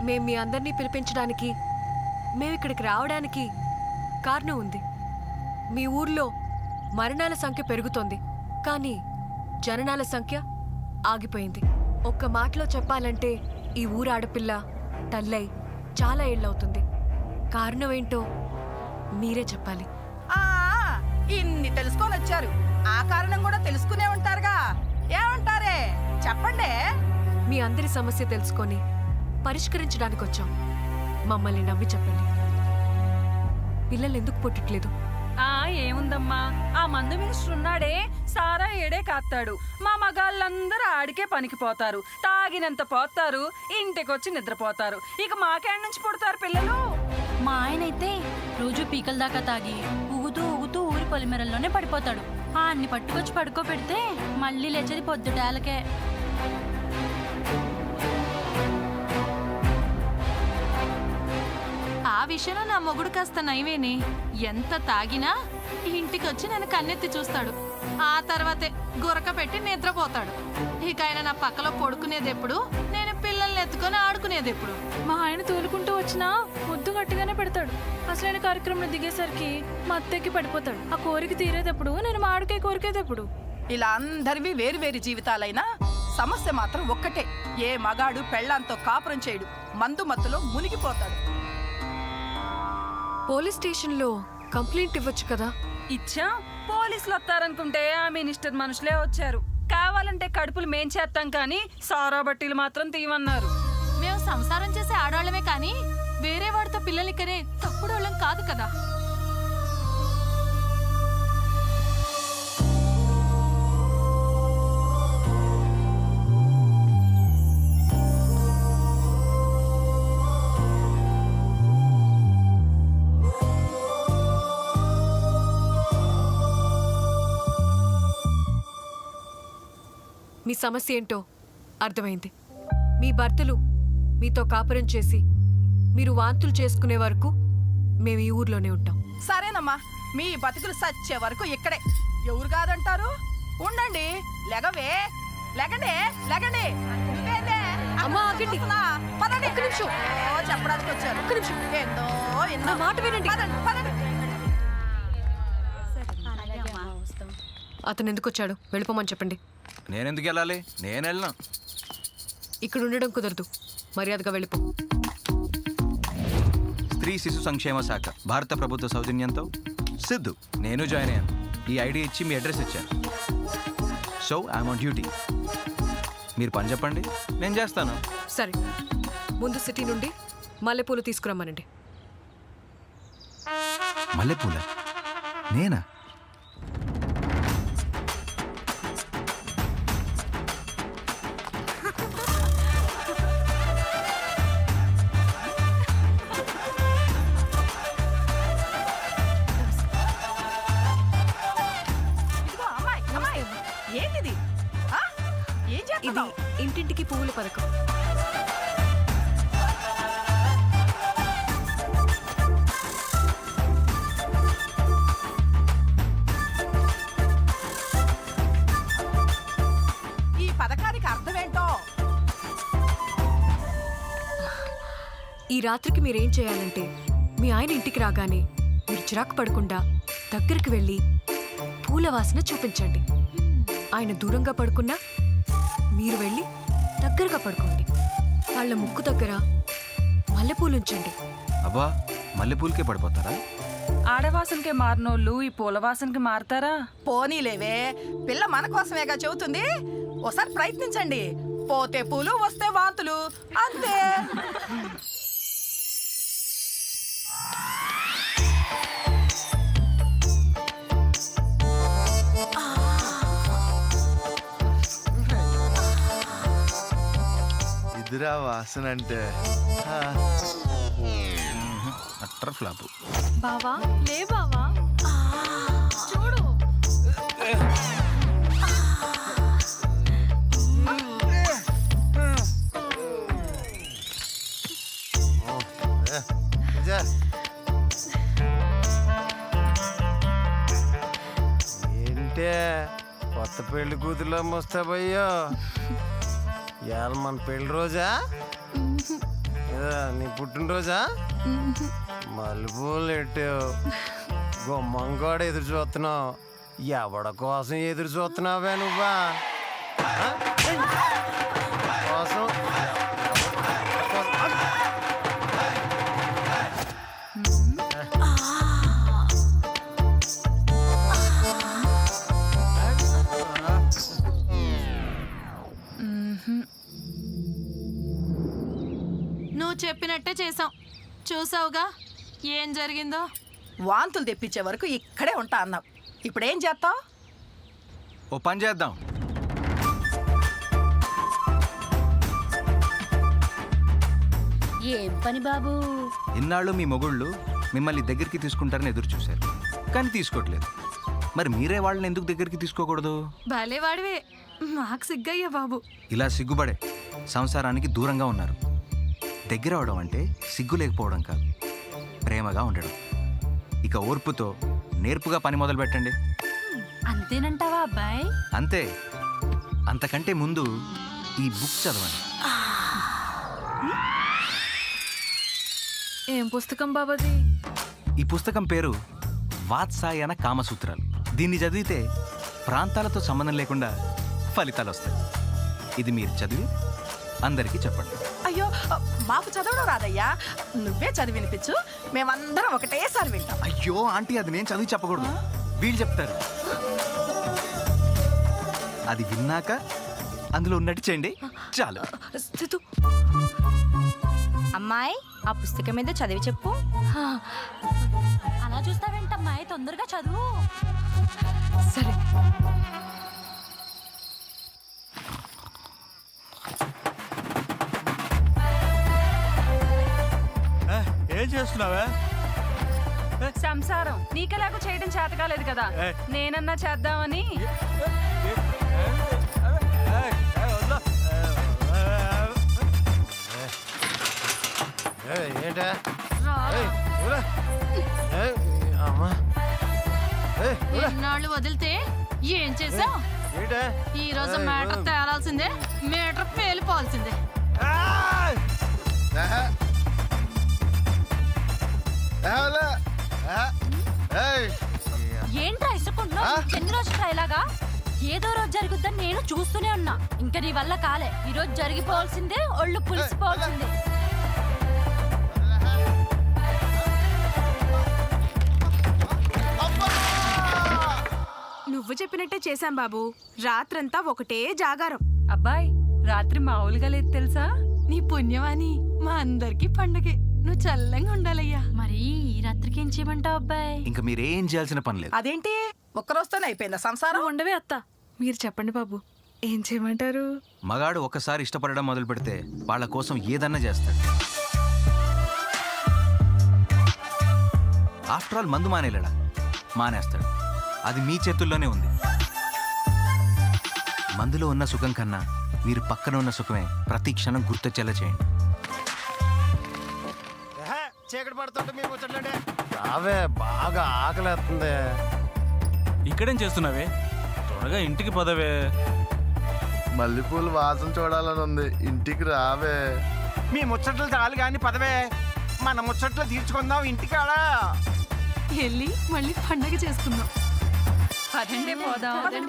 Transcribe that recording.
మేము మీ అందరినీ పిలిపించడానికి, మేము ఇక్కడికి రావడానికి కారణం ఉంది. మీ ఊర్లో మరణాల సంఖ్య పెరుగుతోంది, కానీ జననాల సంఖ్య ఆగిపోయింది. ఒక్క మాటలో చెప్పాలంటే ఈ ఊరు ఆడపిల్ల తల్లై చాలా ఏళ్ళవుతుంది. కారణం ఏంటో మీరే చెప్పాలి. ఇన్ని తెలుసుకొని వచ్చారు, ఆ కారణం కూడా తెలుసుకునే ఉంటారుగా. ఏమంటారే చెప్పండి. మీ అందరి సమస్య తెలుసుకొని పరిష్కరించడానికి వచ్చాం. మమ్మల్ని నమ్మి చెప్పండి. పిల్లలు ఎందుకు పుట్టట్లేదు? ఏముందమ్మా, ఆ మందు మినిస్టర్ ఉన్నాడే, సారా ఏడే కాస్తాడు. మా మగాళ్ళందరూ ఆడికే పనికిపోతారు, తాగినంత పోతారు, ఇంటికొచ్చి నిద్రపోతారు. ఇక మాకేళ్ళ నుంచి పుడతారు పిల్లలు? మా ఆయన అయితే రోజు పీకల దాకా తాగి ఊగుతూ ఊగుతూ ఊరి పొలిమెరల్లోనే పడిపోతాడు. అన్ని పట్టుకొచ్చి పడుకోబెడితే మళ్ళీ లేచేది పొద్దుటాలకే. ఆ విషయంలో నా మొగుడు కాస్త నయమేని. ఎంత తాగినా ఇంటికి వచ్చి నన్ను కన్నెత్తి చూస్తాడు. ఆ తర్వాతే గురక పెట్టి నిద్రపోతాడు. ఇక ఆయన నా పక్కలో పడుకునేది ఎప్పుడు, నేను పిల్లల్ని ఎత్తుకొని ఆడుకునేది ఎప్పుడు. మా ఆయన తోలుకుంటూ వచ్చినా ముద్దు గట్టిగానే పెడతాడు. అసలైన కార్యక్రమంలో దిగేసరికి మా అత్తకి పడిపోతాడు. ఆ కోరిక తీరేటప్పుడు నేను మా ఆడికే కోరికేటప్పుడు. ఇలా అందరివి వేరు వేరు జీవితాలైనా సమస్య మాత్రం ఒక్కటే. ఏ మగాడు పెళ్ళాంతో కాపురం చేయడు, మందు మత్తులో మునిగిపోతాడు. పోలీస్ స్టేషన్లో కంప్లైంట్ ఇవ్వచ్చు కదా? ఇచ్చా. పోలీసులు వస్తారనుకుంటే ఆ మినిస్టర్ మనుషులే వచ్చారు. కావాలంటే కడుపులు మేం చేస్తాం, కానీ సారా బట్టీలు మాత్రం తీయమన్నారు. మేము సంసారం చేసే ఆడవాళ్ళమే కానీ వేరే వాడితో పిల్లలు కనే తప్పుడు వాళ్ళం కాదు కదా. మీ సమస్య ఏంటో అర్థమైంది. మీ భర్తలు మీతో కాపురం చేసి మీరు వాంతులు చేసుకునే వరకు మేము ఈ ఊర్లోనే ఉంటాం. సరేనమ్మా, మీ బతుకులు సచ్చే వరకు ఇక్కడే. ఎవరు కాదంటారు? ఉండండి. లెగవే, లెగండి, లెగండి. అమ్మా, ఆగండి. పదండి. ఒక్క నిమిషం. చెప్పడానికి వచ్చారు. ఒక్క నిమిషం. ఏందో నా మాట వినండి. పదండి, పదండి. అతను ఎందుకు వచ్చాడు? వెళ్ళిపోమని చెప్పండి. నేనెందుకు వెళ్ళాలి? నేను వెళ్ళను. ఇక్కడ ఉండడం కుదరదు. మర్యాదగా వెళ్ళిపో. స్త్రీ శిశు సంక్షేమ శాఖ, భారత ప్రభుత్వ సౌజన్యంతో సిద్ధు, నేను జాయిన్ అయ్యాను. ఈ ఐడి ఇచ్చి మీ అడ్రస్ ఇచ్చాను. So I'm on duty. మీరు పని చెప్పండి, నేను చేస్తాను. సరే, ముందు సిటీ నుండి మల్లెపూలు తీసుకురమ్మనండి. మల్లెపూల? నేనా? ఏంటిది? ఏం ఇది చేస్తున్నావు? ఇంటింటికి పువ్వుల పథకం. ఈ పథకానికి అర్థమేంటో? ఈ రాత్రికి మీరేం చేయాలంటే, మీ ఆయన ఇంటికి రాగానే మీరు చిరాకు పడకుండా దగ్గరికి వెళ్ళి పూల వాసన చూపించండి. ఆయన దూరంగా పడుకున్నా మీరు వెళ్ళి దగ్గరగా పడుకోండి. వాళ్ళ ముక్కు దగ్గర మల్లెపూలు ఉంచండి. అబ్బా, మల్లెపూలకే పడిపోతారా? ఆడవాసనకే మారినోళ్ళు ఈ పూల వాసనకి మారతారా? పోనీలేవే, పిల్ల మన కోసమేగా చెబుతుంది. ఒకసారి ప్రయత్నించండి. పోతే పూలు, వస్తే వాంతులు, అంతే. ఇదిరా వాసన అంటే. Utter flop. బావా, లే బావా, చూడు. ఏంటే కొత్త పెళ్లి కూతురులో మోస్తాబయ్యో. ఇవాళ మన పెళ్లి రోజా? నీ పుట్టినరోజా మల్లెపూలు ఎట్టావు గుమ్మం కూడా ఎదురు చూస్తున్నావు ఎవడ కోసం ఎదురు చూస్తున్నావే నువ్వా ఆ? కోసం నువ్వు చెప్పినట్టే చేసాం. చూసావుగా ఏం జరిగిందో. వాంతులు తెప్పించే వరకు ఇక్కడే ఉంటా అన్నావు. ఇప్పుడేం చేస్తావు? ఓ పని చేద్దాం. ఏం పని బాబు? ఇన్నాళ్ళు మీ మొగుళ్ళు మిమ్మల్ని దగ్గరికి తీసుకుంటారని ఎదురు చూశారు, కానీ తీసుకోవట్లేదు. మరి మీరే వాళ్ళని ఎందుకు దగ్గరికి తీసుకోకూడదు? భలేవాడివే, మాకు సిగ్గయ్యా బాబు. ఇలా సిగ్గుపడే సంసారానికి దూరంగా ఉన్నారు. దగ్గర అవడం అంటే సిగ్గు లేకపోవడం కాదు, ప్రేమగా ఉండడం. ఇక ఓర్పుతో నేర్పుగా పని మొదలు పెట్టండి. అంతేనంటావా అబ్బాయి? అంతే. అంతకంటే ముందు ఈ బుక్ చదవండి. ఏం పుస్తకం బాబాది? ఈ పుస్తకం పేరు వాత్సాయన కామసూత్రాలు. దీన్ని చదివితే ప్రాంతాలతో సంబంధం లేకుండా ఫలితాలు వస్తాయి. ఇది మీరు చదివి అందరికీ చెప్పండి. అయ్యో, మాకు చదవడం రాదయ్యా, నువ్వే చదివి వినిపించు, మేమందరం ఒకటేసారి వింటాం. అయ్యో ఆంటీ, అది నేను చదివి చెప్పకూడదు, వీళ్ళు చెప్తారు. అది విన్నాక అందులో ఉన్నట్టు చేయండి చాలు. సిద్ధు, అమ్మాయి ఆ పుస్తకం మీద చదివి చెప్పు. అలా చూస్తావేంటమ్మాయి, తొందరగా చదువు. సరే. ఏం చేస్తున్నావే? సంసారం నీకెలాగో చేయడం చేత కాలేదు కదా, నేనన్నా చేద్దామని. ఏంటా అమ్మా ఎన్నాళ్ళు వదిలితే ఏం చేసావు? ఏంటా ఈ రోజు మ్యాటర్ తేలాల్సిందే, మీటర్ పేలిపోవాల్సిందే. ఏంట్రా ఇసుకుంటున్నావు? ఎన్ని రోజులు ఇలాగా? ఏదో రోజు జరుగుద్దని నేను చూస్తూనే ఉన్నా. ఇంకా నీ వల్ల కాలే. ఈ రోజు జరిగిపోవాల్సిందే, ఒళ్ళు పులిసిపోవాల్సిందే. నువ్వు చెప్పినట్టే చేశాం బాబు. రాత్రంతా ఒకటే జాగారం. అబ్బాయి రాత్రి మామూలుగా లేదు తెలుసా? నీ పుణ్యమని మా అందరికి పండగే. నువ్వు చల్లంగా ఉండాలయ్యా. మరి ఈ రాత్రికి ఏం చేయమంటావు అబ్బాయి? ఇంకా మీరేం చేయాల్సిన పని లేదు. అదేంటి ఒక్కరోజుతోనే అయిపోయిందా సంసారం? ఉండవే అత్త, మీరు చెప్పండి బాబు, ఏం చేయమంటారు? మగాడు ఒక్కసారి ఇష్టపడడం మొదలు పెడితే వాళ్ళ కోసం ఏదన్నా చేస్తాడు. ఆఫ్టర్ ఆల్ మందు మానేలేడా? మానేస్తాడు. అది మీ చేతుల్లోనే ఉంది. మందులో ఉన్న సుఖం కన్నా మీరు పక్కన ఉన్న సుఖమే ప్రతి క్షణం గుర్తొచ్చేలా చేయండి. చీకటి పడుతుంటే మీరు వచ్చండి. రావే, బాగా ఆకలేస్తుంది. ఇక్కడేం చేస్తున్నావే? త్వరగా ఇంటికి పదవే. మల్లెపూలు వాసన చూడాలని ఉంది, ఇంటికి రావే. మీ ముచ్చట్లు చాలు కానీ పదవే, మన ముచ్చట్లు తీర్చుకుందాం ఇంటికాడా. వెళ్ళి మళ్ళీ పండగ చేసుకుందాం. పదండి పోదాం.